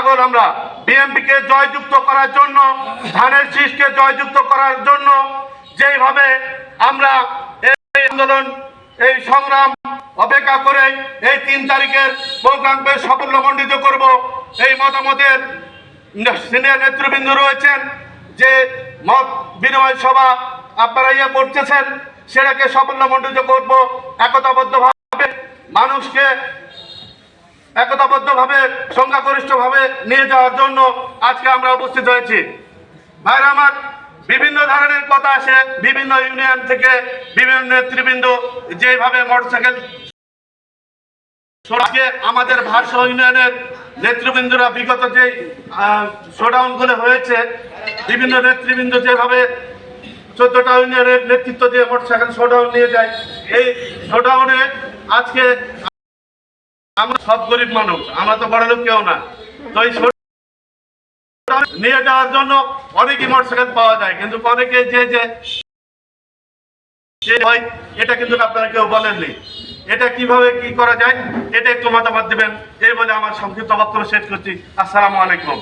পাগল আমরা। বিএনপিকে জয়যুক্ত করার জন্য, ধানের শীষকে জয়যুক্ত করার জন্য যেভাবে আমরা এই আন্দোলন, এই সংগ্রাম অপেক্ষা করে এই 3 তারিখের প্রোগ্রামকে সাফল্যমণ্ডিত করব, এই মতামতের সিনিয়র নেতৃবৃন্দ রয়েছেন যে মত বিনিময় সভা আপনারা করতেছেন, সেটাকে সাফল্যমণ্ডিত করব। একতাবদ্ধভাবে মানুষকে একতাবদ্ধভাবে সংখ্যাগরিষ্ঠভাবে নিয়ে যাওয়ার জন্য আজকে আমরা উপস্থিত হয়েছি। ভাইরা আমার, বিভিন্ন ধরনের কথা আসে, বিভিন্ন ইউনিয়ন থেকে বিভিন্ন নেতৃবৃন্দ যেভাবে মোটরসাইকেল, আমাদের ভারসা ইউনিয়নের নেতৃবৃন্দরা বিগত যে শোডাউন গুলো হয়েছে, বিভিন্ন নেতৃবৃন্দ যেভাবে 14টা ইউনিয়নের নেতৃত্ব দিয়ে মোটরসাইকেল শোডাউন নিয়ে যায়, এই শোডাউনে আজকে আমরা সব গরিব মানুষ, আমরা তো বড় লোক কেউ না, তো এই নিয়ে যাওয়ার জন্য অনেকই মোটরসাইকেল পাওয়া যায়, কিন্তু অনেকে যে হয় এটা কিন্তু আপনারা কেউ বলেননি। এটা কিভাবে কি করা যায় এটা একটু মতামত দেবেন, এই বলে আমার সংক্ষিপ্ত বক্তব্য শেষ করছি। আসসালামু আলাইকুম।